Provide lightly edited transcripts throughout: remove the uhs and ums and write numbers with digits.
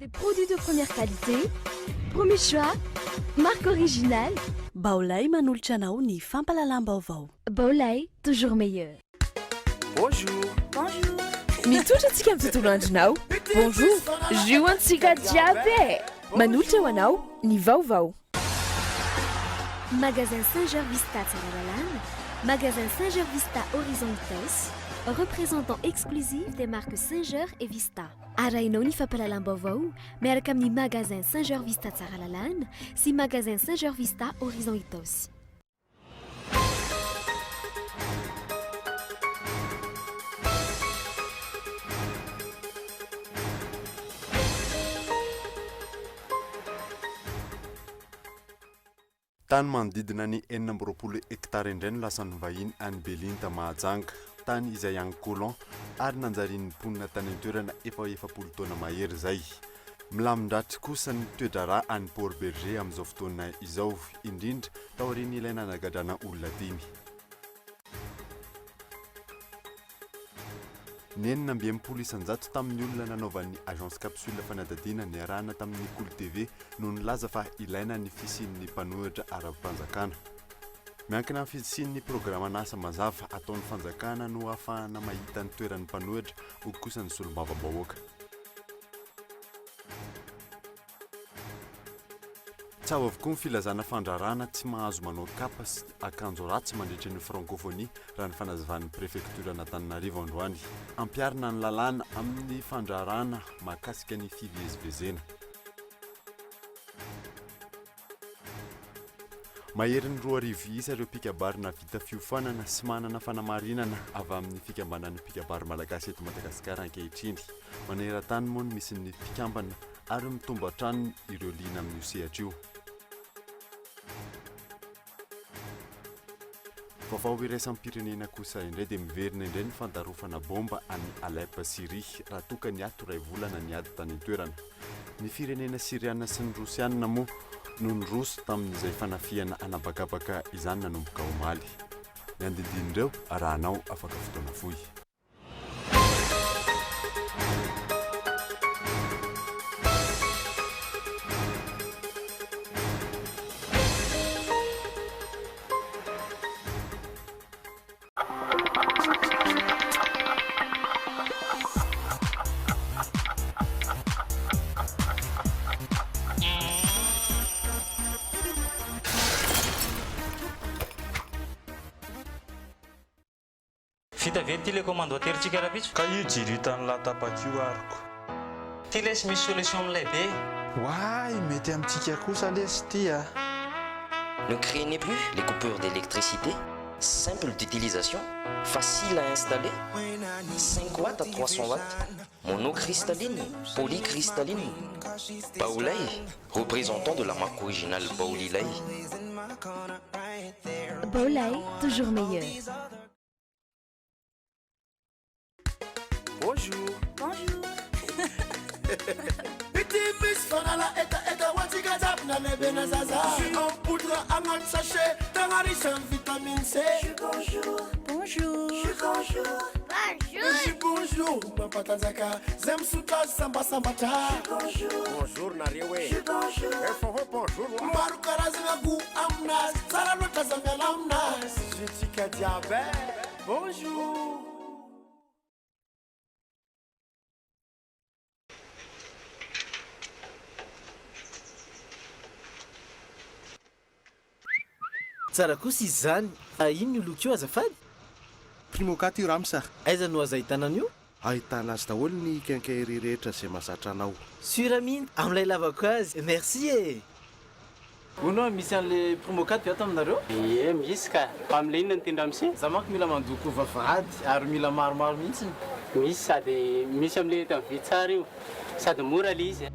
Des produits de première qualité, premier choix, marque originale. Baolay manolotra anao ny fampalalam-baovao. Baolay, toujours meilleur. Bonjour. Bonjour. Mitondra antsika amin'ny tontolo andronao. Bonjour. Jio antsika jiaby e. Manolotra ho anao ny vaovao. Magasin Saint-Georges Vista Tsaralalana, magasin Saint-Georges Vista Horizon Itos, représentant exclusif des marques Saint-Georges et Vista. Arainao ny fampalalam-baovao miaraka amin'ny magasin Saint-Georges Vista Tsaralalana sy magasin Saint-Georges Vista Horizon Itos. Tany manodidina ny 4 hektara indray no lasan'ny vahiny any Belinta Mahajanga, tany izay any Colomb ary nanjarian'ny mponina tany an-toerana efa 70 taona mahery izay. Milamindratry kosa ny toedrarà any Port Berger amin'izao fotoana izao, indrindra taorian'ny ilaina nagadrana olona 5. Nenina ambin'ny isanjato tamin'ny olona nanaovan'ny agence capsule fanadadiana ny arahana tamin'ny Cool TV no nilaza fa ilaina ny fisian'ny mpanohitra ara-panjakana. Miankina amin'ny fisian'ny programan'asa mazava ataon'ny fanjakana no ahafahana mahita ny toeran'ny mpanohitra ho kosa ny solombava-bahoaka. Tsavo avokoa ny filazana fandrarana tsy mahazo manao kapa sy akanjo ratsy mandritra ny francophonie raha ny fanazavan'ny préfecture n'Antananarivo androany. Ampiarina ny lalàna amin'ny fandrarana mahakasika ny fivezivezena. Maherin'ny 2 isa ireo mpikabarina vita fiofanana sy manana fanamarinana avy amin'ny fikambanan'ny mpikabary malagasy eto Madagasikara ankehitriny. Maneran-tany moa no misy ny mpikambana ary mitombo hatrany ireo liana amin'ny sehatra io. Vaovao iraisam-pirenena kosa indray dia miverina indray ny fandarofana bomba any Alep Syrie raha toka ny ato iray volana ny ady tany an-toerana. Ny firenena Siriana sy ny Rosiana moa no niroso tamin'izay fanafihana anabakabaka izany nanomboka omaly. Ny andindinireo arahanao afaka fotoana fohy. Vita ve ny télécommande hoateritsika rahampitso? Ka io jiritany latapak'io ariko. Ty lesy misy solution amin'ilay be. Ouai, mety amintsika kosa lesy ty a. Ne craignez plus les coupures d'électricité. Simple d'utilisation, facile à installer. 5 watts à 300 watts. Monocristalline, polycristalline. Baolay, représentant de la marque originale Baolilay. Baolay, toujours meilleur. Bonjour. Bonjour. Bonjour. Bonjour. Bonjour, mapatanjaka zay misotra sambasambatra. Bonjour nareo e. Bonjour. Bonjour. Maro karazana go aminazy, tsara loatra za miala aminazy. Jetsika jiaby. Bonjour. Tsara kosa izy zany, ino io loko io azafady? Primokat io ramsa. Aiza no aza ahitana an'io? Ahitana azy daholo ny quincaillerie rehetra izay mahazatra anao. Sura miny, amin'ilay lavako azy. Merci e. Hono misy an'le promokat io ato aminareo? Ie, misy ka. Fa amin'ilay inona ny tendra misy? Za manko mila mandoko vavahady ary mila maromaro mihitsy. Misy sady misy amin'ilay eto amin'ny vy tsara io. Sady mora le izy.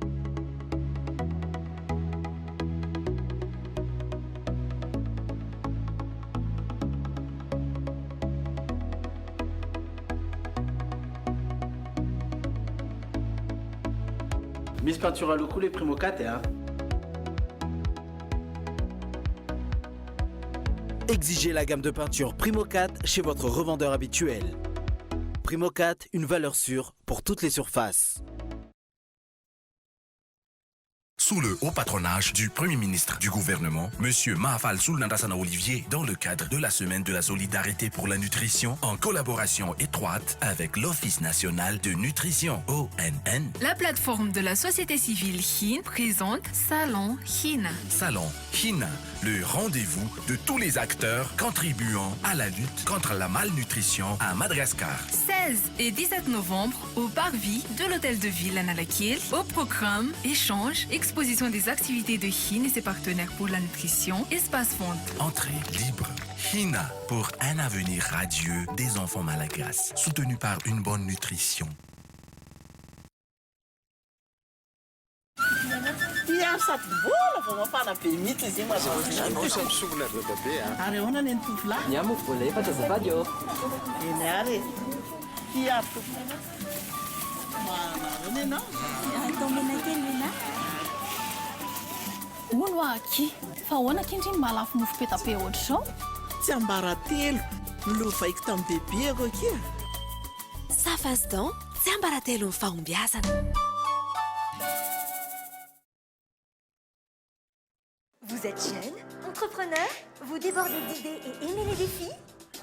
Miss peinture à locaux les Primo 4 hein. Exigez la gamme de peinture Primo 4 chez votre revendeur habituel. Primo 4, une valeur sûre pour toutes les surfaces. sous le haut patronage du Premier ministre du gouvernement, M. Mahafal Soulnandrasana Olivier, dans le cadre de la Semaine de la Solidarité pour la Nutrition, en collaboration étroite avec l'Office national de nutrition, ONN. La plateforme de la société civile HIN présente Salon HIN. Salon HIN, le rendez-vous de tous les acteurs contribuant à la lutte contre la malnutrition à Madagascar. 16 et 17 novembre au parvis de l'hôtel de ville à Nalakil. Au programme, échange, exposition des activités de HIN et ses partenaires pour la nutrition, espace vente. Entrée libre. HINA pour un avenir radieux des enfants malagasy, soutenu par une bonne nutrition. Ono aky fa ahoana ankehitriny mahalafo mofo petape ohatra zao tsy ambara telo nilovaiko tamin'ny bebeako aky Safasdan tsy ambara telo ny fahombiazana. Vous êtes jeune, entrepreneur, vous débordez d'idées et aimez les défis?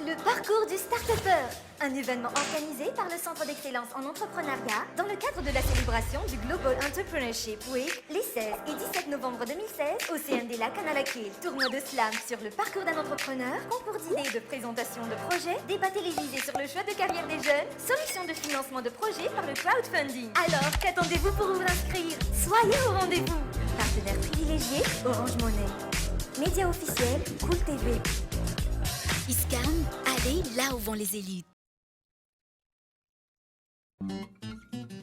Le parcours du Start-Upper, un événement organisé par le Centre d'excellence en entrepreneuriat dans le cadre de la célébration du Global Entrepreneurship Week les 16 et 17 novembre 2016 au CND Lac à Nalakil. Tournoi de slam sur le parcours d'un entrepreneur, concours d'idées et de présentation de projets, débat télévisé sur le choix de carrière des jeunes, solutions de financement de projets par le crowdfunding. Alors, qu'attendez-vous pour vous inscrire? Soyez au rendez-vous. Partenaire privilégié, Orange Money. Média officiel, Cool TV. ISCAN, allez là où vont les élites.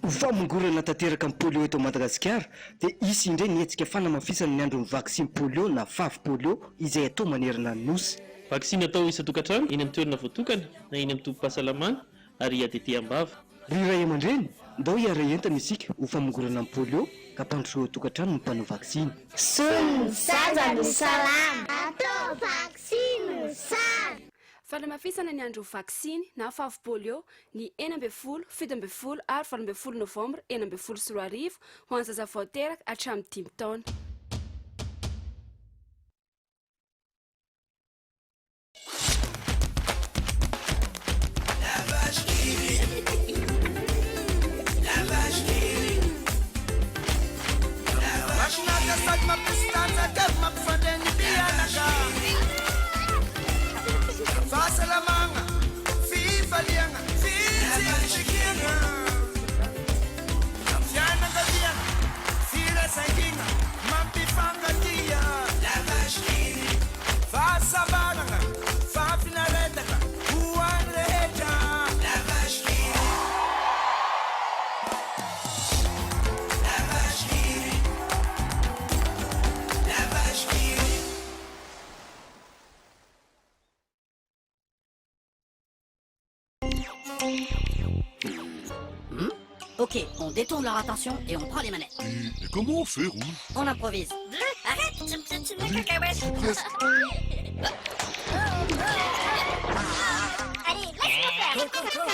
Famongorana tanteraka amin'ny polio eto Madagasikara dia isy indray nietsika fanamafisana ny andron'ny vaksiny polio na vavy polio izay atao manerana ny nosy. Vaksiny atao isa-tokantrano eny amin'ny toerana voatokana na eny amin'ny tobim-pahasalamana ary hiateteham-bava. Ry ray aman-dreny ndao hiara entana isika ho famongorana amin'ny polio ka mpandrosoa tokantrano no mpanao vaksiny. Sun saza no salama atao vaksiny no sara. Fanamafisana ny andro vaksiny na vavy polio ny 12, 17 ary 12 novambra 12 sy 10 ho an'ny zaza vao teraka hatramin'ny 5 taona. Fasalamanga, FIFA lianga, FIFA chiquina. Fiana gaviana, fila sanguina, mapifanga dia. La vashkini. Fasabalanga, fafina redaka, uan reja. La vashkini. La vashkini. La vashkini. Ok, on détourne leur attention et on prend les manettes. Et comment on fait, Rouge? On improvise. Arrête, tu me fais une cacahuète. Allez, laisse-moi faire.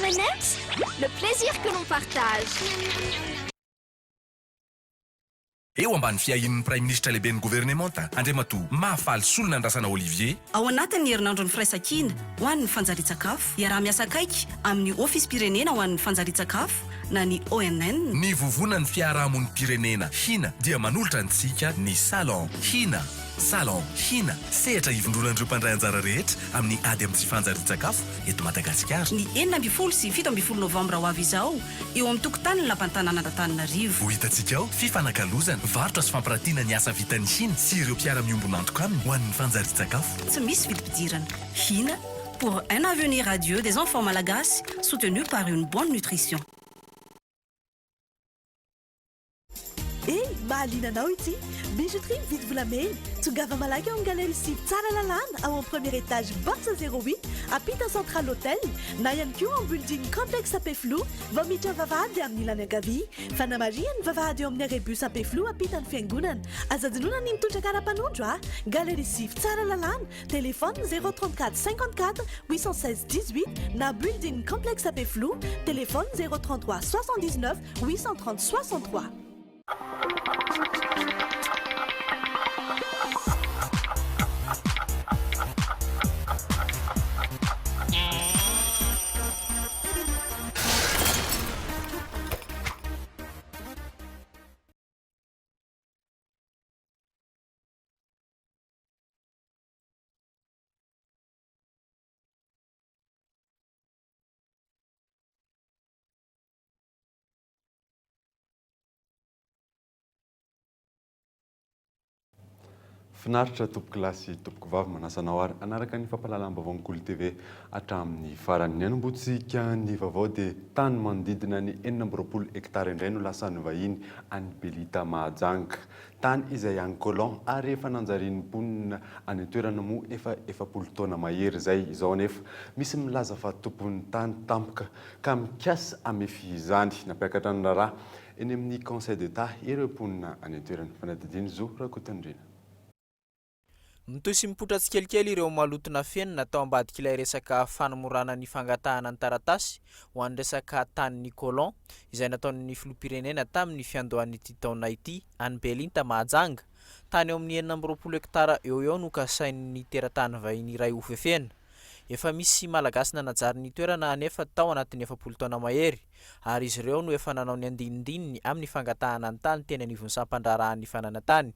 M&M's, le plaisir que l'on partage. Eo ambany fiahin'ny Prime Ministre lehiben'ny gouvernementa Andriamatoa Mahafal Soulnandrasana Olivier. Ao anatin'ny herinandron'ny firaisakina ho an'ny fanjarian-tsakafo, iaraha-miasa akaiky amin'ny ofisy pirenena ho an'ny fanjarian-tsakafo na ny ONN. Ny vovonan'ny fiarahamon'ny pirenena HINA dia manolotra antsika ny Salon HINA. Salon HINA sehatra hivondronan'ireo mpandray anjara rehetra amin'ny ady amin'ny tsy fanjarian-tsakafo eto Madagasikara. Ny 9 sy 17 novambra ho avy izao eo amin'ny tokontany Lampantanan'Antananarivo. Ho hitantsika ao fifanakalozana, varotra sy fampiratiana ny asa vitan'ny HINA sy ireo mpiara-miombona antoka aminy ho an'ny fanjarian-tsakafo. Tsy misy vidim-pidirana. HINA pour un avenir radieux des enfants malagasy soutenu par une bonne nutrition. Mahaliana anao ity Bijouterie vite volamena tongava malaky ao amin'ny galerie Sivy tsara lalàna ao amin'ny premier étage box 08 apita central hôtel na ihany koa amin'ny building complexe apeflo vao miditra vavahady amin'ny ilany ankavia fanamariany vavahady eo amin'ny arébus apeflo apita ny fiangonana azadinona ny mitondra kara-panondro galerie Sivy tsara lalàna téléphone 034 54 816 18 na building complexe apeflo téléphone 033 79 830 63. Finaritra tompoko lasy tompoko vavy manasanao ary anaraka ny fampahalalam-baovao Ankolo TV hatramin'ny farany ny anombotsika ny vaovao dia tany manodidina ny 4 hektara indray no lasan'ny vahiny any Belita Mahajanga tany izay any Colomb ary efa nanjariany mponina any toerana moa efa 70 taona mahery zay izao nefa misy milaza fa tompon'ny tany tampoka ka mikasa amefy izany nampiakatra ny raharaha eny amin'ny conseil d'état ireo mponina any toerana fanadidiny zo rakotandrena. Mitoy sy mipotra tsikelikely ireo malotona feno natao ambadik'ilay resaka fanamorana ny fangatahana ny taratasy ho an'ny resaka tanin'ny Colomb izay nataon'ny filoham-pirenena tamin'ny fiandohan'ity taona ity any Belita Mahajanga tany eo amin'ny 4 hektara eo no kasain'ny teratany vahiny iray ofefena. Efa misy malagasy nanajary ny toerana anefa tao anatin'ny 70 taona mahery ary izy ireo no efa nanao ny andinindininy amin'ny fangatahana ny tany teny anivon'ny sampandrarahan'ny fananantany.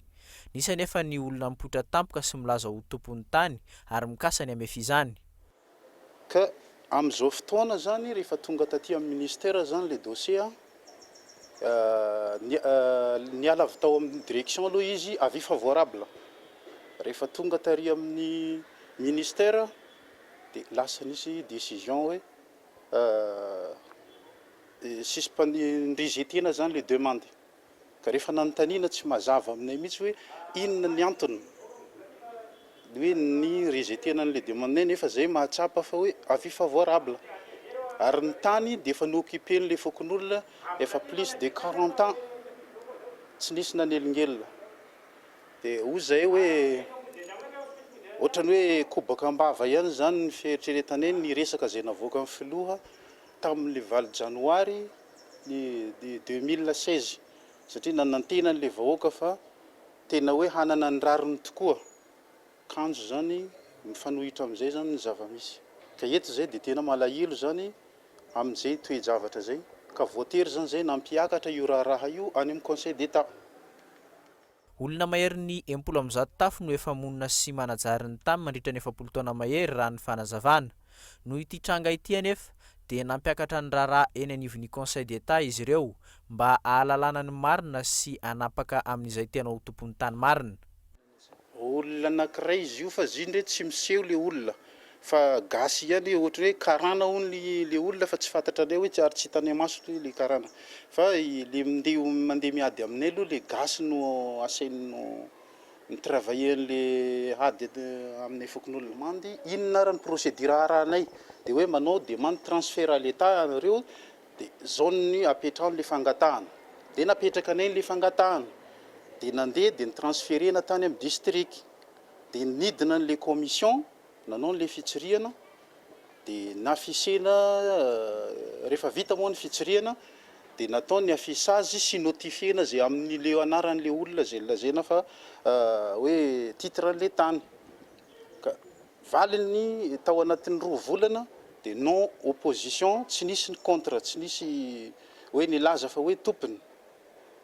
Nisy anefa ny olona mipotra tampoka sy milaza ho tompon'ny tany ary mikasa ny amefy izany. Ka amin'izao fotoana zany rehefa tonga taty amin'ny ministère zany le dossier niala avy tao amin'ny direction aloha izy avis favorable. Rehefa tonga tary amin'ny ministère dia lasa nisy décision hoe suspendena zany le demande. Ka rehefa nanontaniana tsy mazava aminay mihitsy hoe inona ny antony hoe ny rejetena an'le demande nefa zay mahatsapa fa hoe avis favorable ary ny tany dia efa nooccupén'le fokon'olona efa plus de 40 ans tsy nisy nanelingelina dia hoy zay hoe ohatrany hoe kobaka ambava ihany zany ny fieritreretana eny ny resaka zay navoaka amin'ny filoha tamin'le valo janoary ny 2016 satria nanantena an'le vahoaka fa tena hoe hanana ny rariny tokoa kanjo zany mifanohitra amin'izay zany ny zava-misy ka eto zay dia tena malahelo zany amin'izay toe-javatra zay ka voatery zany zay nampiakatra io raha io any amin'ny conseil d'état. Olona mahery ny 70 tafo no efa monina sy manajary ny tany mandritra ny 70 taona mahery raha ny fanazavana no ity tranga ity anefa dia nampiakatra ny raharaha eny anivon'ny conseil d'état izy ireo mba ahalalana ny marina sy anapaka amin'izay tena ho tompon'ny tany marina. Olona anankiray izy io fa zindre tsy miseho le olona fa gasy ihany ohatra hoe karana hono le olona fa tsy fantatra anay hoe ary tsy hitany maso le karana fa le mandeha miady aminay aloha le gasy no asainy ny travaillen'le ady aminay fokon'olona mandy inona ary ny procédure arahanay dia hoe manao demande transfert à l'état ireo dia zone apetrahan'le fangatahana dia napetraka anay n'le fangatahana dia nandeha dia nytransferena tany amin'ny district dia nidina n'le commission nanao n'le fitsirihana dia nafisena rehefa vita moa ny fitsirihana dia natao ny afisage sy notifiena zay amin'le anaran'le olona zay lazena fa hoe titre n'le tany ka valiny tao anatin'ny 2 volana dia non opposition tsy nisy ny contre tsy nisy hoe nilaza fa hoe tompony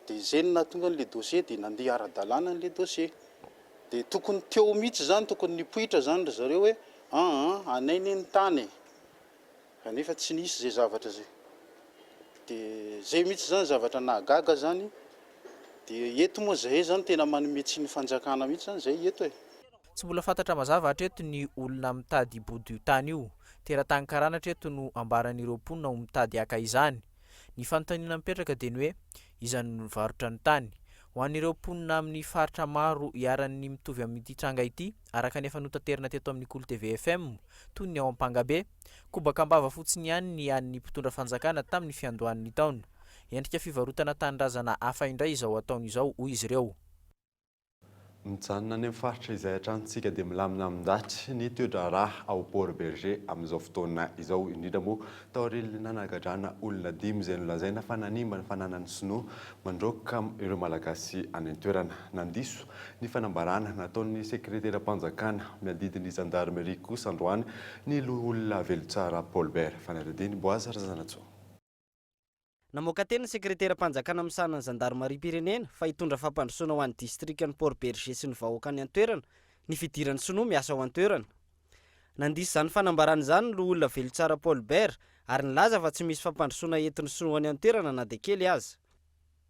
dia zay no nahatonga n'le dossier dia nandeha ara-dalàna n'le dossier dia tokony teo mihitsy zany tokony nipoitra zany ry zareo hoe anay ny tany kanefa tsy nisy zay zavatra zay dia zay mihitsy zany zavatra nahagaga zany dia eto moa zay zany tena manome tsy ny fanjakana mihitsy zany zay eto e. Tsy mbola fantatra mazava hatreto ny olona mitady ibody io tany io teratany karana hatreto no ambaran'ireo mponina ho mitady aka izany. Ny fanontaniana mipetraka dia ny hoe izany mivarotra ny tany ho an'ireo mponina amin'ny faritra maro hiaran'ny mitovy amin'ity tranga ity araka ny efa notanterina teto amin'ny Kolo TV FM toy ny ao Ampangabe Kobakambava fotsiny ihany ny an'ny mpitondra fanjakana tamin'ny fiandohan'ny taona endrika fivarotana tanindrazana hafa indray izao ataony izao hoy izy ireo. Mijanona any amin'ny faritra izay atrantsika dia milamina amin'ndatry ny toedraraha ao Port Berger amin'izao fotoana izao indrindra moa taorily nanagadrana olona 5 izay nolazaina fa nanimba ny fananany sinoa mandroaka ireo malagasy any an-toerana. Nandiso ny fanambarana nataon'ny sekretera mpanjakana miadidin'ny gendarmerie kosa androany ny olona velotsara Paul Bert Fanarediny Boaza Razanatso. Namoaka teny ny sekretera mpanjakana misanany gendarmerie pirenena fa hitondra fampandrosoana ho an'ny distrikany Port Berger sy ny vahoaka any an-toerana ny fidiran'ny sinoa miasa ao an-toerana. Nandisy izany fanambarana izany ny olona velotsara Paul Bert ary nilaza fa tsy misy fampandrosoana entin'ny sinoa any an-toerana na dia kely aza.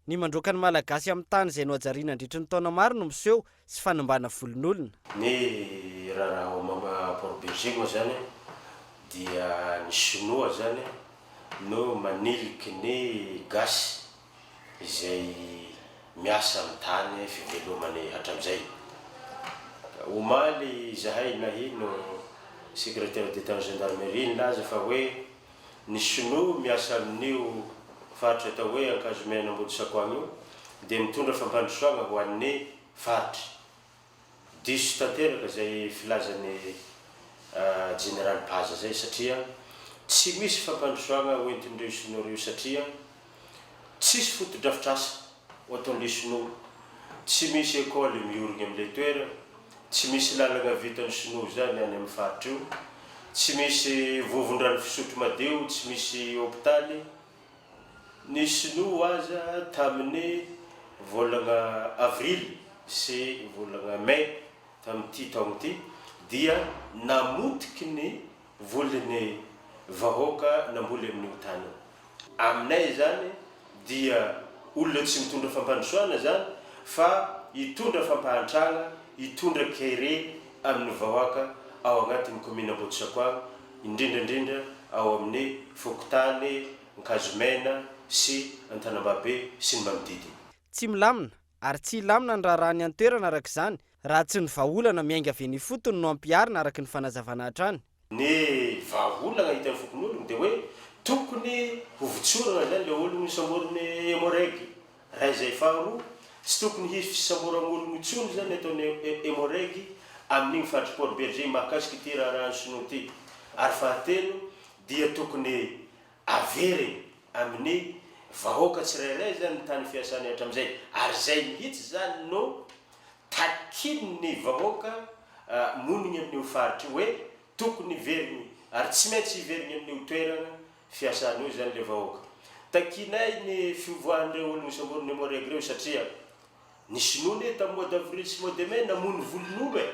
Ny mandroaka ny malagasy amin'ny tany izay noajariana andritry ny taona maro no miseho sy fanambana volon'olona. Ny raha ao Port Berger moa zany dia ny sinoa zany no maniliky ny gasy izay miasa amin'ny tany fivelomany hatramizay. Omaly zahay nahino secrétaire d'état en gendarmerie nilaza fa hoe ny sinoa miasa amin'io faritra atao hoe Ankazomena Ambodisakoagna io dia mitondra fampandrosoagna ho an'ny faritra. Diso tanteraka izay filazany Général Paza zay satria tsy misy fampandrosoagna hoentin'ireo sinoa ireo satria tsisy fotodrafitrasa ho ataon'ilay sinoa, tsy misy école miorigna amin'ilay toerana, tsy misy lalagna vitan'ny sinoa zany any amin'ny faritra io, tsy misy vovon-drano fisotro madio, tsy misy hôpitaly. Ny sinoa aza tamin'ny volana avril sy volana mai tamin'ity taona ity dia namotiky ny volin'ny vahoaka namboly amin'io tany. Aminay zany dia olona tsy mitondra fampandrosoana zany fa hitondra fampahantrana, hitondra kere amin'ny vahoaka ao agnatin'ny commune Ambodisakoagna, indrindrandrindra ao amin'ny Fokotany, Ankazomena sy Antanambabe sy ny manodidina. Tsy milamina ary tsy lamina ny raharahany an-toerana araka izany raha tsy ny vahaolana miainga avy ny fotony no ampiarina araka ny fanazavana hatrany. Ny vahaolana hitan'ny fokon'olona dia hoe tokony hovotsorana zany le olona isamorony hémorragie. Raha izay faharoa tsy tokony hisy fisamoran'olona intsony zany ataony hémorragie amin'igny faritra Port Berger mahakasika ity raharahany sinoa ity. Ary fahatelo dia tokony averiny amin'ny vahoaka tsirairay zany ny tany fiasany hatramizay. Ary zay mihitsy zany no takin'ny vahoaka moniny amin'io faritra io hoe tokony veriny ary tsy maintsy hiveriny amin'io toerana fiasany io zany le vahoaka. Takinay ny fivoahan'ireo olona isamorony hémorragie ireo satria ny sinoa ne tamin'ny mois d'avril sy mois de mai namony volon'olo e.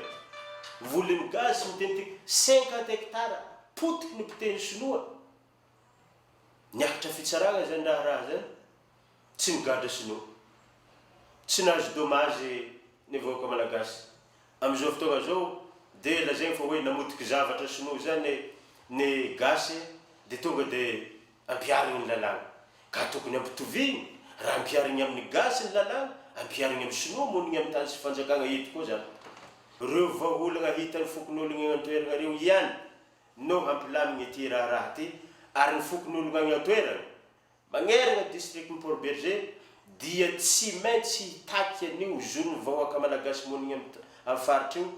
Volin'ny gaz mitentika 50 hectares potiky ny mpiteny sinoa. Niakatra fitsarana zany raha zany tsy nigadra sinoa. Tsy nahazo dommage ny vahoaka malagasy. Amin'izao fotoana zao dia lazaigny fa hoe namotiky zavatra sinoa zany ny gasy dia tonga dia ampiariny ny lalàna. Ka tokony ampitoviny raha ampiariny amin'ny gasy ny lalàna, ampiariny amin'ny sinoa moniny amin'ny tany sy fanjakana eto koa zany. Ireo vahaolana hitan'ny fokon'olona an-toerana ireo ihany no hampilamina ity raha ity ary ny fokon'olona any an-toerana magnerana district'ny Port Berger dia tsy maintsy hitaky an'io zon'ny vahoaka malagasy moniny amin'ny faritra io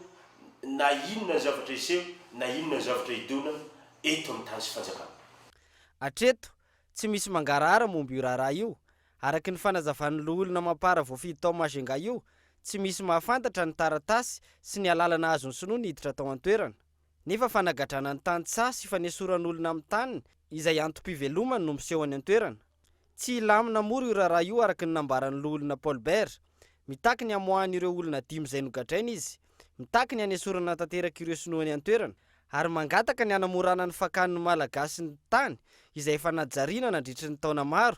na inona zavatra iseho na inona zavatra hidona eto amin'ny tany sy fanjakana. Hatreto tsy misy mangarahara momba io raharaha io araka ny fanazavan'ny olona mampara voafidy tao Mazenga io tsy misy mahafantatra ny taratasy sy ny alalana azony sinoa niditra tao an-toerana. Nefa fanagadrana ny tantsaha sy fanesoran'olona amin'ny taniny izay antom-pivelomany no miseho any an-toerana. Tsy lamina mory io raharaha io araka ny nambaran'ny olona Paul Bert. Mitaky ny amoahan'ireo olona 5 izay nogadraina izy, mitaky ny anesorana tanteraka ireo sinoa any an-toerana ary mangataka ny anamorana ny fakan'ny malagasy ny tany izay efa najariana nandritry ny taona maro.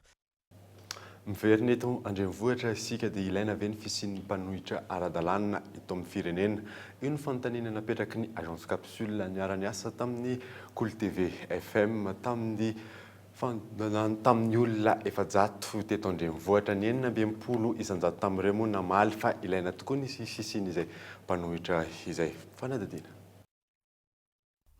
Miverina eto andrenivohitra isika dia ilaina ve ny fisian'ny mpanohitra ara-dalàna eto amin'ny firenena. Io ny fanontaniana napetraky ny agence capsule niara-niasa tamin'ny Kolo TV FM tamin'ny tamin'ny olona efajato teto andrenivohitra ny 800 isanjato tamin'ireo moa namaly fa ilaina tokoa ny sisiny izay mpanohitra izay fanadadiana.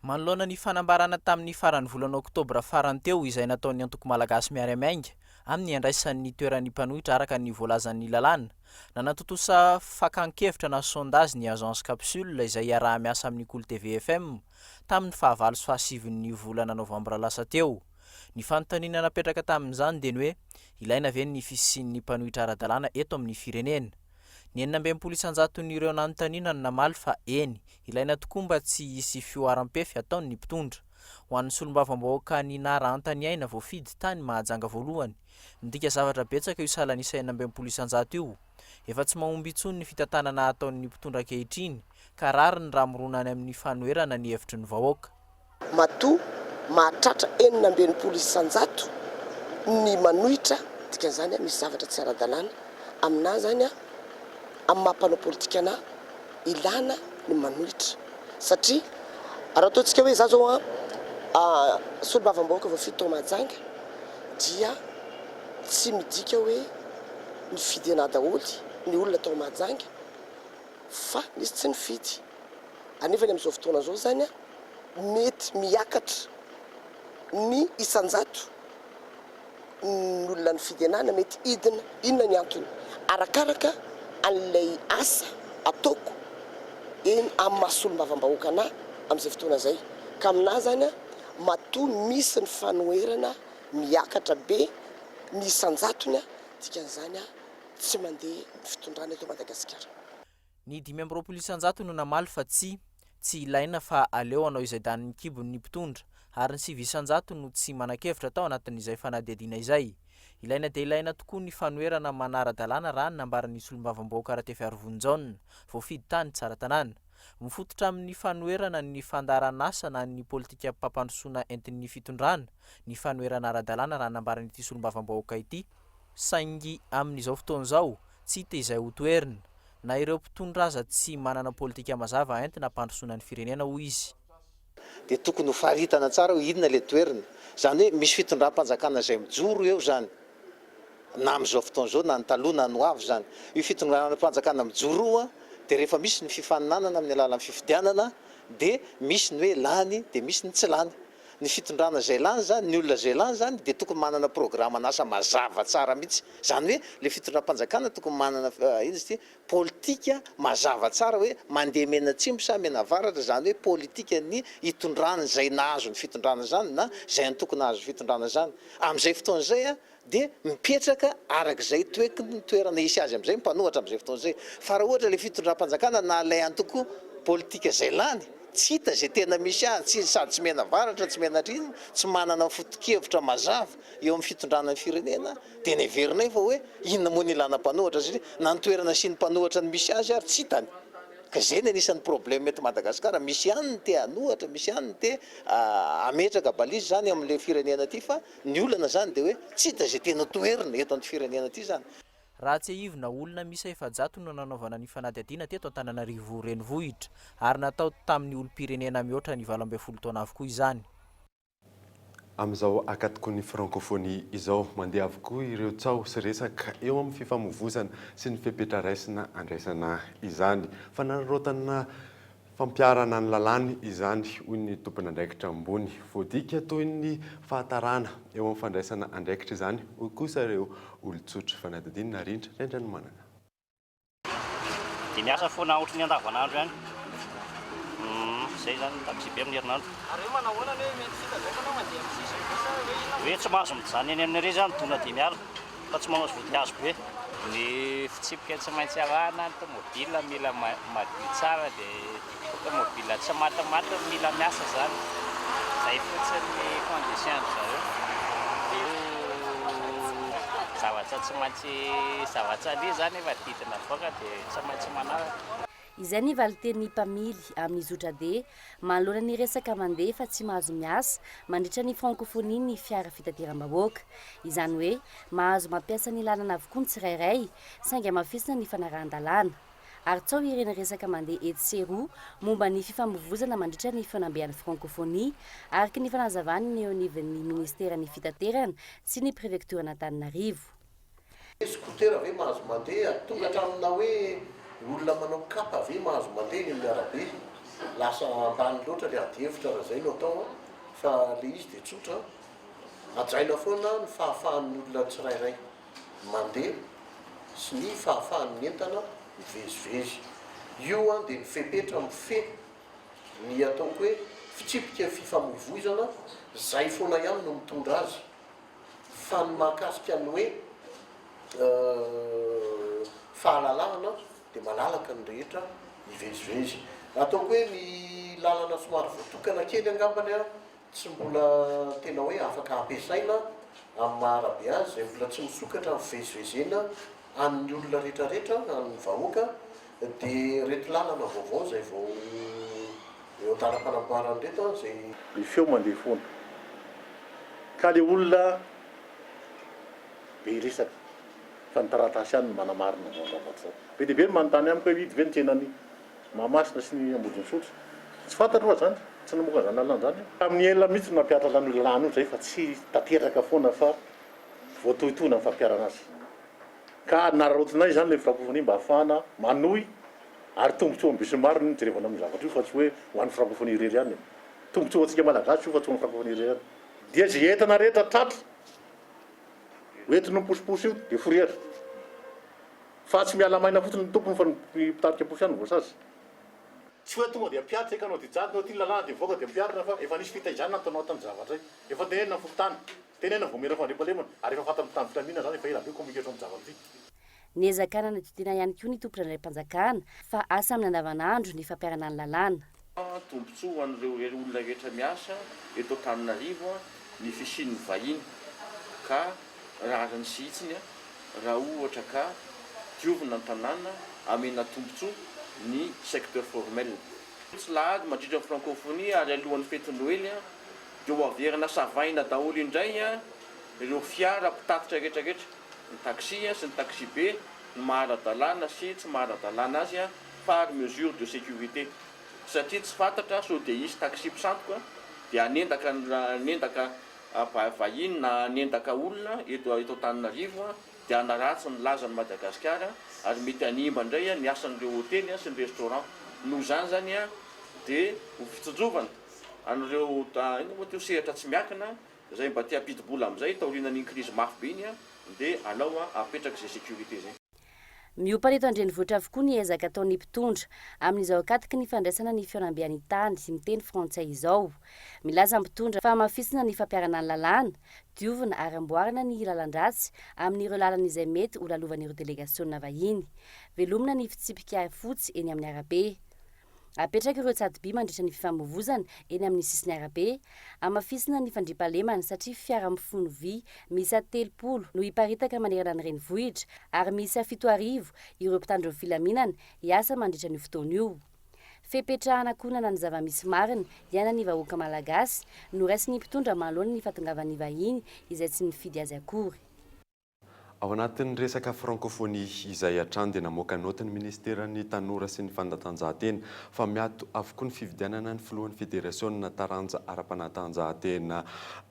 Manoloana ny fanambarana tamin'ny faran'ny volana oktobra farany teo izay nataon'ny antoko malagasy miaramainga amin'ny andraisan'ny toeran'ny mpanohitra araka ny voalazan'ny lalàna nanatotosa fakan-kevitra na sondage ny agence capsule izay iaraha miasa amin'ny Kolo TV FM tamin'ny 9 volana novambra lasa teo. Ny fanontaniana napetraka tamin'izany dia ny hoe ilaina ve ny fisian'ny mpanohitra ara-dalàna eto amin'ny firenena. Ny 800 isanjaton'ireo nanontaniana no namaly fa eny ilaina tokoa mba tsy hisy fioaram-pefy ataon'ny mpitondra. Ho an'ny solombavambahoaka ny nara-antaniaina voafidy tany Mahajanga voalohany, midika zavatra betsaka io salan'isa 800 isanjato io. Efa tsy mahomby intsony ny fitantanana ataon'ny mpitondra ankehitriny ka rariny raha moronany amin'ny fanoherana ny hevitry ny vahoaka. Matoa mahatratra 800 isanjato ny manohitra dikan'izany misy zavatra tsy ara-dalàna aminahy zany amin'ny mampanao politika anahy ilana ny manohitra satria raha ataontsika hoe za zao solombavambahoaka voafidy tao Mahajanga dia tsy midika hoe nifidy anahy daholy ny olona tao Mahajanga fa nisy tsy nifidy anefany amin'izao fotoana zao zany mety miakatra ny isanjato ny olona nifidy anana mety idina inona ny antony arakaraka an'ilay asa ataoko eny amin'ny mahasolombavambahoaka anahy amin'izay fotoana zay ka aminahy zany matoa misy ny fanoherana miakatra be ny isanjatony dikan'izany tsy mandeha ny fitondrana eto Madagasikara. Ny 520 isanjato no namaly fa tsy ilaina fa aleo anao izay danin'ny kibon'ny mpitondra ary ny 9 isanjato no tsy manan-kevitra tao anatin'izay fanadihadiana izay. Ilaina dia ilaina tokoa ny fanoherana manara-dalàna raha ny nambaran'ny solombavambahoaka Rahatefy Arovonjaona voafidy tany tsara tanàna. Mifototra amin'ny fanoherana ny fandaran'asa na ny politika mpampandrosoana entin'ny fitondrana ny fanoherana ara-dalàna raha nambaran'ity solombavambahoaka ity saingy amin'izao fotoana izao tsy hita izay ho toerina na ireo mpitondra aza tsy manana politika mazava entina hampandrosoana ny firenena hoy izy. Dia tokony ho faritana tsara hoe inona ilay toerana zany hoe misy fitondram-panjakana izay mijoro eo zany na amin'izao fotoana izao na ny taloha na ny ho avy zany io fitondram-panjakana mijoro dia rehefa misy ny fifaninanana amin'ny alalan'ny fifidianana dia misy ny hoe lany dia misy ny tsy lany. Ny fitondrana izay lany zany ny olona izay lany zany dia tokony manana programma n'asa mazava tsara mihitsy zany hoe le fitondram-panjakana tokony manana politika mazava tsara hoe mandeha mena atsimo sa mena avaratra zany hoe politika ny hitondrana izay nahazo ny fitondrana zany na izay ny tokony nahazo fitondrana zany amin'izay fotoana izay dia mipetraka arak'izay toerana hisy azy amin'izay mpanohatra amin'izay fotoana izay fa raha ohatra le fitondram-panjakana nalay any tokoa politika izay lany tsy hita izay tena misy azy sady tsy mena varatra tsy mena trino tsy manana foto-kevitra mazava eo amin'ny fitondrana ny firenena dia ny heverinay fa hoe inona moa ny ilana mpanohatra satria na ny toerana sy ny mpanohatra ny misy azy ary tsy hitany ka izay ny anisan'ny problème eto Madagasikara misy ihany ny te hanohatra misy ihany ny te ametraka balizy zany amin'ilay firenena aty fa ny olana zany dia hoe tsy hita izay tena toerina eto amin'ny firenena aty zany. Raha tsy ahivona olona misy efajato no nanaovana ny fanadihadiana teto Antananarivo renivohitra ary natao tamin'ny olom-pirenena mihoatra ny 12 taona avokoa izany. Amin'izao akatoko ny francophonie izao mandeha avokoa ireo tsao sy resaka eo amin'ny fifamoivozana sy ny fipetraraisina andraisana izany fa nanarotana fampiarana ny lalàny izany hoy ny tompony andraikitra ambony voadika toy ny fahatarana eo amin'ny fandraisana andraikitra izany hoy kosa ireo olon-tsotra fanadihadiana rindra rendra ny manana. Dia miasa foana ohatry ny andavanandro ihany. Zay zany tapibe amin'ny herinandro. Ary hoe manao ahoana hoe mety fita ndraika anao mandeha amin'ny sisa hoe tsy mahazo mijanona eny amin'ny reny tona dia miala fa tsy manao vodihazo be. Ny fitsipika tsy maintsy avahana ny tomobila mila madio tsara dia tomobila tsy matamata mila miasa zany zay fotsiny ny condition zareo zavatra tsy maintsy zavatsalia zany efa didina avoaka dia tsy maintsy manaraka. Izay ny valiteny mpamily amin'ny zotra dia manoloana ny resaka mandeha fa tsy mahazo miasa mandritra ny francophonie ny fiara fitateram-bahoaka izany hoe mahazo mampiasa ny lalana avokoa ny tsirairay saingy mafisina ny fanarahan-dalàna ary tsao ireny resaka mandeha etseroa momba ny fifamovozana mandritra ny fanambean'ny francophonie araky ny fanazavany ny eo anivon'ny ministera ny fitaterana sy ny préfecture n'Antananarivo. Scooter ave mahazo mandeha tonga hatramina hoe olona manao kapa ave mahazo mandeha ny miarabe lasa ambany loatra le ady-hevitra raha zay no atao fa le izy dia tsotra ajaina foana ny fahafahan'ny olona tsirairay mandeha sy ny fahafahan'ny entana mivezivezy. Io dia ny fepetra mife ny ataoko hoe fitsipika fifamoivoizana zay foana ihany no mitondra azy fa ny mahakasika ny hoe fahalalahana dia malalaka ny rehetra mivezivezy. Ataoko hoe ny lalana somary voatokana kely angambany a tsy mbola tena hoe afaka ampiasaina amin'ny maharabe azy zay mbola tsy misokatra mivezivezena amin'ny olona rehetrarehetra amin'ny vahoaka dia reto lalana vaovao zay vao eo an-dalam-panamboarana reto zay le feo mandeha foana ka le olona be resaka fa ny taratasy ihany manamarina zao be dia be ny manontany amiko hoe hidy ve ny tsenany mahamasina sy ny ambodiny sotra tsy fantatro oa zany tsy namoaka zany lalana zany amin'ny enina mihitsy no nampiatra lany lany io zay fa tsy tanteraka foana fa voatohitohina ny fampiarana azy ka nararotinay zany le francophonie mba ahafahana manohy ary tombontsoa ambisy mariny ny jerevana amin'ny zavatra io fa tsy hoe ho an'ny francophonie irery ihany tombontsoa antsika malagasy io fa tsy ho an'ny francophonie irery ihany dia zay entana rehetra tratra hoentiny miposiposy io dia foriera fa tsy miala maina fotsiny ny tompony fa ny mpitarika posy ihany voasazy tsy hoe tonga dia ampiatra ekanao dia jady nao ty lalàna dia voaka dia ampiarina fa efa nisy fitaizana ataonao tany zavatra efa tenenina ny fokotany tenenina vomera fandripalemana ary efa fata mitany vitamina zany efa ela be communication amin'ny zavatra ty. Ny ezakana na didina ihany koa ny tompon'andram-panjakana fa asa amin'ny andavanandro ny fampiarana ny lalàna. Tombontsoa an'ireo olona rehetra miasa eto Antananarivo ny fisian'ny vahiny ka raha ny sihitsiny raha ohatra ka diovina ny tanàna amena tombontsoa ny secteur formel. Tsy lahady mandritra ny francophonie ary alohan'ny fety Noely dia ho averina savaina daholo indray ireo fiara mpitatitra rehetrarehetra ny taxi sy ny taxi be ny mahara-dalàna sy tsy mahara-dalàna azy par mesure de sécurité satria tsy fantatra so dia isy taxi mpisantoka dia anendaka vahiny na anendaka olona eto Antananarivo dia hanaratsy ny lazan'ny Madagasikara ary mety hanimba indray ny asan'ireo hôtely sy ny restaurant noho zany zany dia ho fitsonjovana an'ireo teo sehatra tsy miakina zay mba tia apidi-bola amin'izay taorianan'iny crise mafy be iny dia alao apetraka izay sécurité zay. Miompareto andrenivohitra avokoa ny ezaka ataon'ny mpitondra amin'izao akatiky ny fandraisana ny fianambeany tany sy miteny frantsay izao. Milaza mpitondra fa mafisina ny fampiarana ny lalàna, diovina ary amboarina ny lalan-dratsy amin'ireo lalana izay mety ho lalovan'ireo délégationna vahiny. Velomina ny fitsipika fotsy eny amin'ny arabe. Apetraka ireo tsady-by mandritra ny fifamovozana eny amin'ny sisiny arabe, amafisina ny fandriampahalemana satria fiara mifono vy misy 30 no hiparitaka manerana ny renivohitra ary misy 7 ireo mpitandro ny filaminana hiasa mandritra ny fotoana io. Fepetrahana konana ny zava-misy marina hiaina ny vahoaka malagasy no raisiny mpitondra manoloana ny fahatongavan'ny vahiny izay tsy nifidy azy akory. Ao anatin'ny resaka francophonie izay hatrany dia namoaka notin'ny ministeran'ny tanora sy ny fanatanjahantena fa miato avokoa ny fividianana ny filohan'ny federasiona taranja ara-panatanjahantena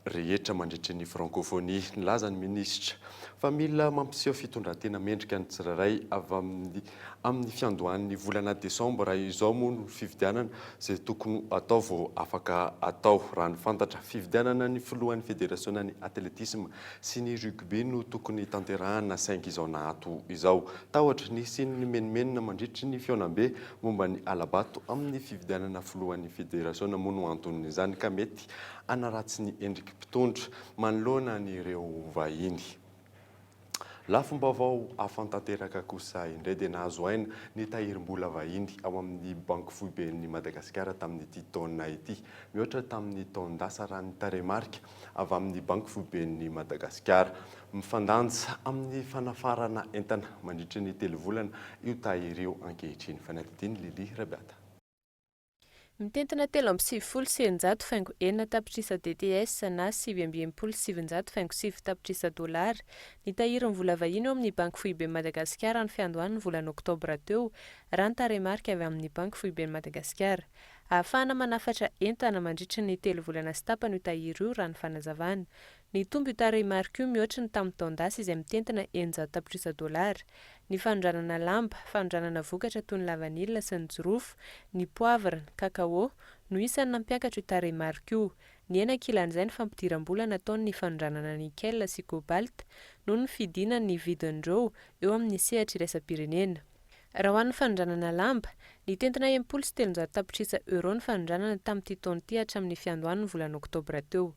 rehetra mandritra ny francophonie. Nilaza ny minisitra fa mila mampiseho fitondrantena mendrika ny tsirairay avy amin'ny fiandohan'ny volana desambra izao moa no fividianana izay tokony atao vao afaka atao raha ny fantatra. Fividianana ny filohan'ny federasiona ny atletisme sy ny rugby no tokony tanterahana 5 izao nahato izao. Tahotra ny sin'ny menimenina mandritry ny fionambe momba ny alabato amin'ny fividianana filohan'ny federasiona moa no anton'izany ka mety anaratsy ny endriky mpitondra manoloana n'ireo vahiny. Lafim-baovao afantanteraka kosa indray dia nahazo aina ny tahirim-bola vahiny ao amin'ny banky foiben'ny Madagasikara tamin'ity taona ity. Mihoatra tamin'ny taon-dasa raha ny taremarika avy amin'ny banky foiben'ny Madagasikara. Mifandanja amin'ny fanafarana entana mandritra ny 3 volana io tahiry io ankehitriny. Fanatidiny Lili Rabiata. Mitentana 3.700 faingo enina tapitrisa DTS na 7.700 faingo 7 tapitrisa $. Nitahirin'ny vola vahiny eo amin'ny banky foibe Madagasikara ny fiandohan'ny volana oktobra teo, raha ny tarehimarika avy amin'ny banky foibe Madagasikara. Ahafahana manafatra entana mandritra ny 3 volana sy tapany io tahiry io raha ny fanazavana. Ny tombo io tarehimarika io mihoatra ny tamin'ny taondasy izay mitentana 900 tapitrisa $. Ny fanondranana lamba, fanondranana vokatra toy ny lavanilina sy ny jirofo, ny poivre, ny kakao no isan'ny nampiakatra io tarehimarika io. Ny hena kilan'izay ny fampidiram-bola nataony ny fanondranana nickel sy cobalt noho ny fidiana ny vidin'ireo eo amin'ny sehatra iraisam-pirenena. Raha ho an'ny fanondranana lamba, ny tentana 700 tapitrisa € ny fanondranana tamin'ity taona ity hatramin'ny fiandohan'ny volana oktobra teo.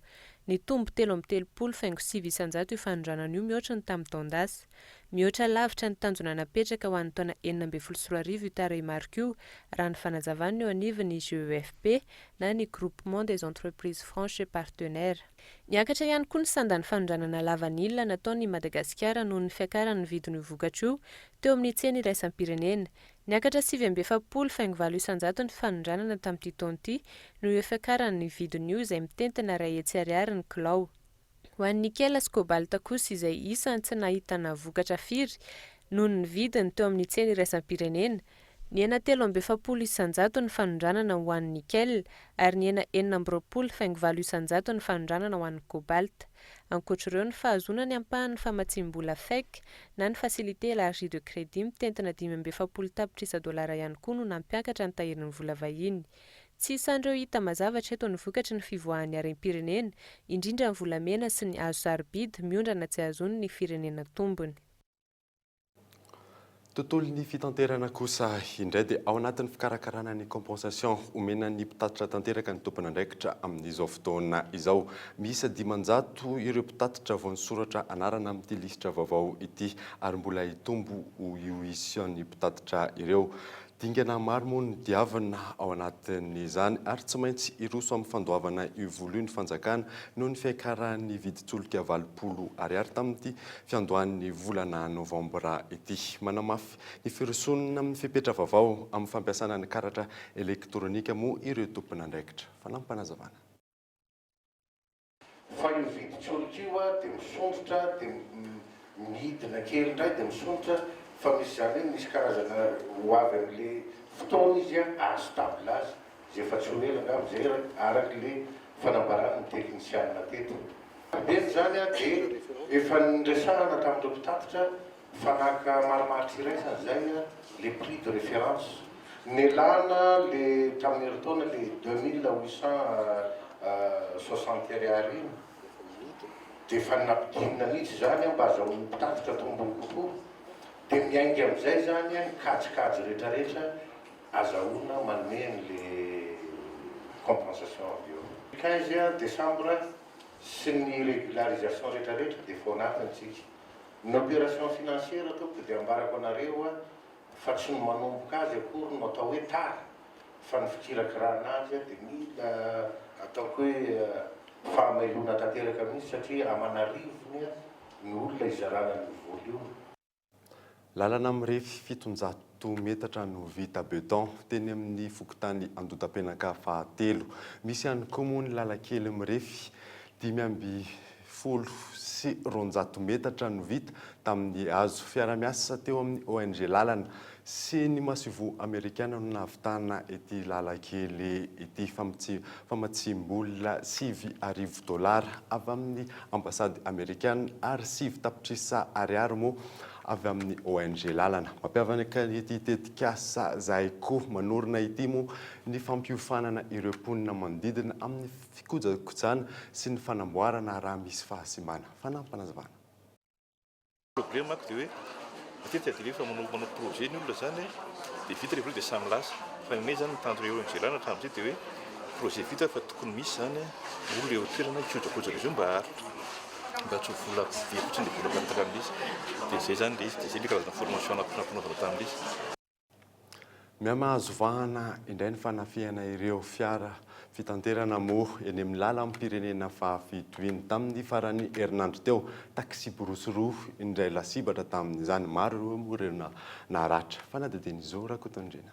Ny tombo 3.700 io fanondranana io mihoatra ny tamin'ny taondasy. Mihoatra lavitra ny tanjona napetraka ho an'ny taona 2014 io tarehimarika io raha ny fanazavana eo anivon'ny GEFP na ny Groupement des Entreprises Franches et Partenaires. Niakatra ihany koa ny sandan'ny fanondranana lavanilina nataon'ny Madagasikara noho ny fiakaran'ny vidin'io vokatra io teo amin'ny tsena iraisam-pirenena. Niakatra 7.700 ny fanondranana tamin'ity taona ity noho io fiakaran'ny vidin'io izay mitentana ray hetsy ariary ny kilao. Ho an'ny nickel sy cobalt kosa izay isan'ny tsy nahitana vokatra firy noho ny vidiny teo amin'ny tsena iraisam-pirenena. Ny hena 3.700 ny fanondranana ho an'ny nickel ary ny hena 4.700 ny fanondranana ho an'ny cobalt. Ankoatr'ireo ny fahazoana ny ampahan'ny famatsiam-bola FEC na ny facilité élargie de crédit mitentana 5.7 tapitrisa $. Ihany koa no nampiakatra ny tahirin'ny vola vahiny. Tsy isan'ireo hita mazavatra eto ny vokatry ny fivoahan'ny harem-pirenena, indrindra ny volamena sy ny hazo sarobidy miondrana tsy azony ny firenena tombony. Tontolon'ny fitanterana kosa indray dia ao anatin'ny fikarakarana ny compensation omena ny mpitatitra tanteraka ny tompon'andraikitra amin'izao fotoana izao. Misy 500 ireo mpitatitra vao nisoratra anarana amin'ity lisitra vaovao ity ary mbola hitombo io ision'ny mpitatitra ireo. Dingana maro moa ny diavana ao anatin'izany ary tsy maintsy iroso amin'ny fandoavana io vola io ny fanjakana noho ny fiakaran'ny vidintsoloka 20 ariary tamin'ity fiandohan'ny volana novambra ity. Manamafy ny firosonina amin'ny fipetra vaovao amin'ny fampiasana ny karatra elektronika moa ireo tompon'andraikitra. Fanampanazavana. Fa io vidintsoloka io dia misondrotra dia midina kely indray dia misondrotra. Fa misy zany hoe misy karazana ho avy amin'le fotoana izy azo tablazy zay efa tsy ho ela angamba zay arak'le fanambarana ny teknisianina teto. Beny zany dia efa nresahana tamin'ireo mpitatitra fanaka marimaritra iraisany zay le prix de référence. Nelana le tamin'ny herintaona le 2860 ariary iny dia efa nampidinina mihitsy zany mba azahoan'ny mpitatitra tombony kokoa. Dia miainga amin'izay zany kajikajy rehetrarehetra azahoana manome an'le compensation avy eo. 15 décembre sy ny régularisation rehetrarehetra dia efa anatiny tsika. Ny opération financière ataoko dia ambarako anareo fa tsy no manomboka azy akory no atao hoe tara fa ny fikirakirana azy dia mila ataoko hoe fahamailona tanteraka mihitsy satria amanarivony ny olona izarana ny voly io. Lalana mirefy 700 metatra no vita beton teny amin'ny fokotany Andotam-penaka fahatelo. Misy ihany koa moa ny lalakely mirefy 520 metatra no vita tamin'ny hazo fiara-miasa teo amin'ny ONG lalana sy ny masivo amerikana no nahavitana ity lalakely ity famatsim-bola $7,000 avy amin'ny ambasady amerikana ary 7 tapitrisa ariary moa avy amin'ny ONG lalana. Mampiavaka ity tetikasa zahay koa manorina ity moa ny fampiofanana ireo mponina manodidina amin'ny fikojakojana sy ny fanamboarana raha misy fahasimbana. Fanampanazavana. Problème dia hoe matetika dia rehefa manao projet ny olona zany dia vita rehefa dia samy lasa. Fa ny zany mitandro eo ONG lalana hatramin'izay dia hoe projet vita fa tokony misy zany olona eo toerana hikojakojana izy io mba haritra. Mba tsy ho vola dia fotsiny dia vola kataka amin'izy. Dia izay zany dia izy dia izay ilay karazana formation nampanaovana tamin'izy. Miamahazo vahana indray ny fanafihana ireo fiara fitanterana moa eny amin'ny lala amin'ny pirenena fahafitoiny tamin'ny faran'ny herinandro teo taxi borosoroa indray lasibatra tamin'izany maro ireo moa ireo naratra. Fanadadin'izao rakotondrena.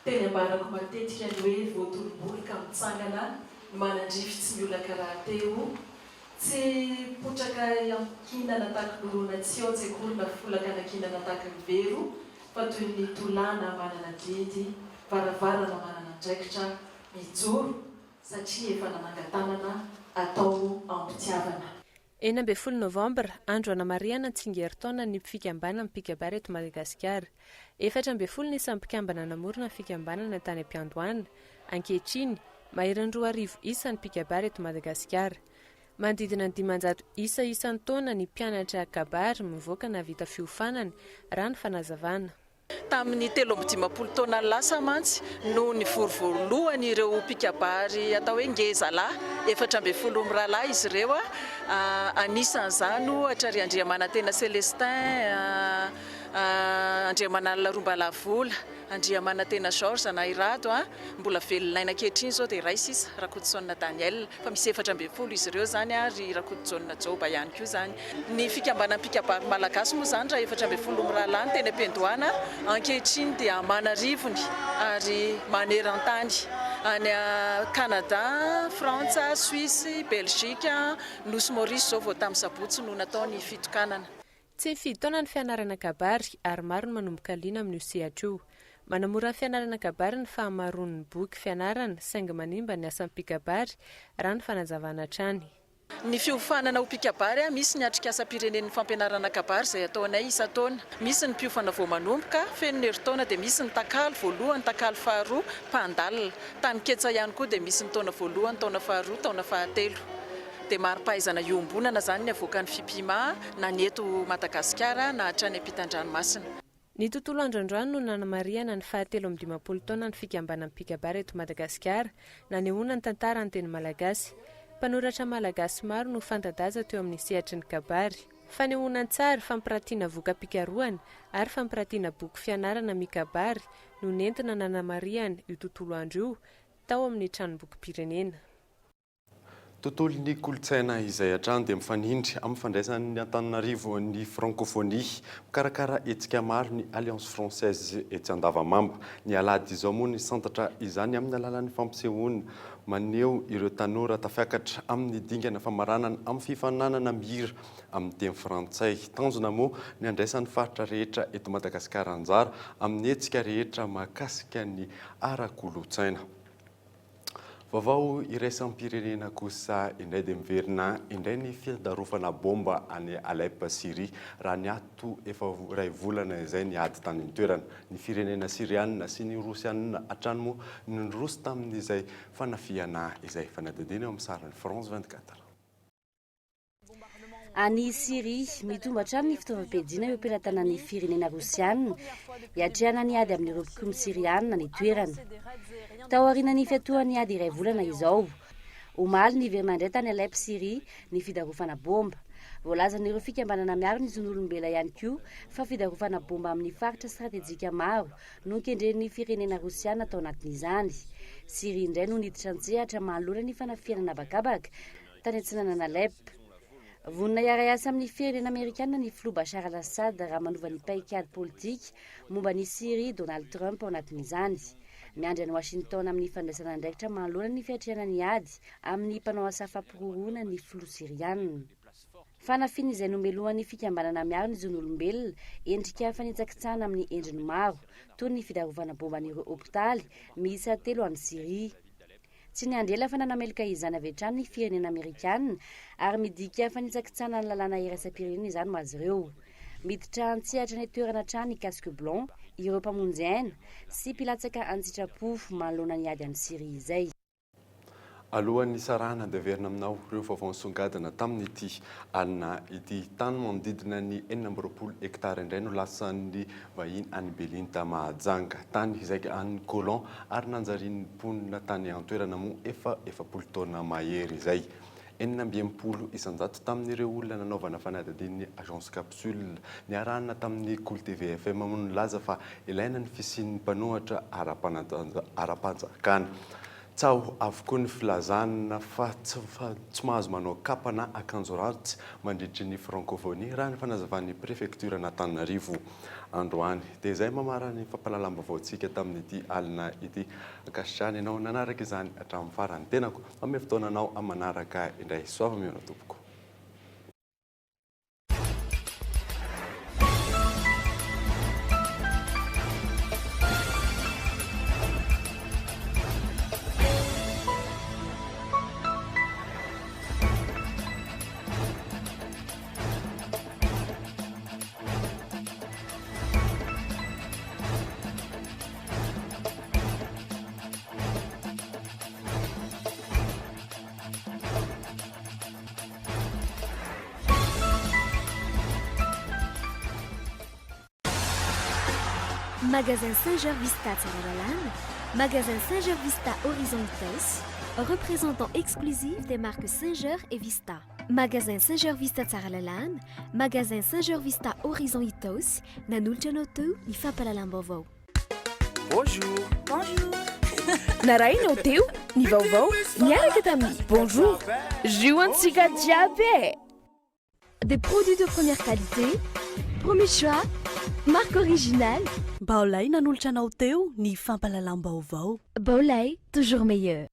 teny ambarako matetika ny hoe voatoloboky ka mitsangana manandrify tsy miolona karaha teo tsy potraka ankinana tahaka norona tsy ao tsekoly na folaka anankinana tahaka ny vero fa toy ny tolana manana didy varavarana manana ndraikitra mijoro satria efa nanangatanana atao ampitiavana. 9 novambra andro ana mariana tsingeritaona ny mpifikambanana mipikabary eto Madagasikara. 14 ny sampikambana namorona fikambanana tany Ampiandohana. Ankehitriny mahery 2 isa ny mpikabary eto Madagasikara. Manodidina ny 500 isa isan'ny taona ny mpianatra kabary mivoaka na vita fiofanany raha ny fanazavana. Tamin'ny 13 taona lasa mantsy no ny vorovoloany ireo mpikabary atao hoe ngezalahy 14 miralahy izy ireo anisan'izany ohatra ry Andriamanantena Celestin, Andriamanala Rombalavola, Andriamanantena Georges Nairado mbola velon'aina ankehitriny zao dia Raisisa Rakototsonina Daniel fa misy 14 izy ireo zany ry Rakototsonina Joba ihany koa zany. Ny fikambanana mpikabary malagasy moa zany raha 14 miralahy teny Ampiandohana ankehitriny dia amanarivony ary maneran-tany any Canada, Frantsa, Suisse, Belgique, Nosy Maurice zao vao tamin'ny sabotsy no natao ny fitokanana. Tsy mifidy taona ny fianarana kabary ary maro ny manomboka liana amin'ny sehatra io. Manamora ny fianarana kabary ny fahamaroan'ny boky fianarana saingy manimba ny asan'ny mpikabary raha ny fanazavana hatrany. Ny fiofanana ho mpikabary misy ny atrikasapirenen'ny fampianarana kabary izay ataonay isa-taona. Misy ny mpiofana vao manomboka feno ny herintaona dia misy ny takalo voalohany, takalo faharoa, mpandalina. Tany ketsa ihany koa dia misy ny taona voalohany, taona faharoa, taona fahatelo. Dia mari-pahaizana iombonana zany ny avoaka ny fipima na ny eto Madagasikara na hatrany ampitan-dranomasina. Ny tontolo androandroany no nanamariana ny 17 taona ny fikambanana mpikabary eto Madagasikara nanehoana ny tantara ny teny malagasy. Mpanoratra malagasy maro no fantadaza teo amin'ny sehatry ny kabary. Fanehoana tsara fampiratiana voka-pikaroana ary fampiratiana boky fianarana mikabary no nentina nanamariana io tontolo andro io tao amin'ny tranombokim-pirenena. Tontolon'ny kolotsaina izay hatrany dia mifanindry amin'ny fandraisan'ny Antananarivo ny francophonie mikarakara hetsika maro ny Alliance Française etsy Andavamamba. Ny alahady izao moa ny santatra izany amin'ny alalan'ny fampisehoana maneho ireo tanora tafiakatra amin'ny dingana famaranana amin'ny fifananana mihira amin'ny teny frantsay. Tanjona moa ny andraisan'ny faritra rehetra eto Madagasikara anjara amin'ny hetsika rehetra mahakasika ny ara-kolotsaina. Vaovao iraisam-pirenena kosa indray dia miverina indray ny fiadarofana bomba any Alep Syrie raha ny ato efa iray volana izay ny ady tany toerana. Ny firenena Siriana sy ny Rosiana hatrany moa nirosy tamin'izay fanafiana izay fanadidina amin'ny sarany France 24. Any Syrie mitomba hatrany ny fitaovam-piadiana eo ampelantanan'ny firenena Rosiana hiatrehana ny ady amin'ny roapok'y Siriana ny toerana. Tao aorian'ny fiatohan'ny ady iray volana izao, omaly ny hiverinandray tany Alep Syrie ny fidarofana bomba. Voalazan'ireo fikambanana miaro ny zon'olombela ihany koa fa fidarofana bomba amin'ny faritra stratejika maro no kendren'ny firenena Rosiana tao anatin'izany. Syrie indray no niditra an-tsehatra manoloana ny fanafiana habakabaka tany antsinanana Alep. Vonona iara-iasa amin'ny firenena Amerikana ny filoha Bashar al-Assad raha manova ny paikady politika momba ny Syrie Donald Trump ao anatin'izany. Miandry any Washington amin'ny fandraisana andraikitra manoloana ny fiatrehana ny ady amin'ny mpanao asa fampiroroana ny filoha Siriana. Fanafina izay nomelohan'ny fikambanana miaro ny zon'olombelona endrika fanitsakitsahana amin'ny endriny maro toy ny fidarovana bomba an'ireo hopitaly miisa 3 any Syrie. Tsy ny andela fa nanamelika izany avy hatrany ny firenena Amerikana ary midika fanitsakitsahana ny lalàna iraisam-pirenena izany ho azy ireo. Miditra antsehatra ny toerana hatrany Casque Blanc, ireo mpamonjy aina sy mpilatsaka an-tsitrapo manoloana ny ady any Syrie izay. Alohan'ny sarana dia verina aminao ireo vaovao nisongadina tamin'ity alina ity tany manodidina ny 400 hektara indray no lasan'ny vahiny any Belinta Mahajanga. Tany izay any Colomb ary nanjarian'ny mponina tany an-toerana moa efa 10 taona mahery izay. 900 isanjato tamin'ireo olona nanaovana fanadin'ny agence capsule ny arahana tamin'ny Cool TV FM no laza fa ilaina ny fisian'ny mpanohatra ara-panjakana. tsaho avokoa ny filazanina fa tsy mahazo manao kapa na akanjo ratsy mandritry ny francophonie raha ny fanazavan'ny préfecture n'Antananarivo androany dia izay mamara ny fampahalalam-baovaontsika tamin'ity alina ity akasitrany ianao nanaraka izany hatramin'ny farany tenako mame fotoananao amin'ny manaraka indray soava miona tompoko. Magasin Saint-Georges-Vista Tsaralalane, Magasin Saint-Georges-Vista Horizon Itos, représentant exclusif des marques Saint-Georges et Vista. Magasin Saint-Georges-Vista Tsaralalane, Magasin Saint-Georges-Vista Horizon Itos, Nanulchanoto, Ifapalalambovo. Bonjour. Bonjour. Narainao teo ny vaovao niaraka tamin'ny bonjour Juantsika jiaby. Des produits de première qualité, premier choix, marque originale. Baolay nanolotra anao teo ny fampalalam-baovao. Baolay, toujours meilleur.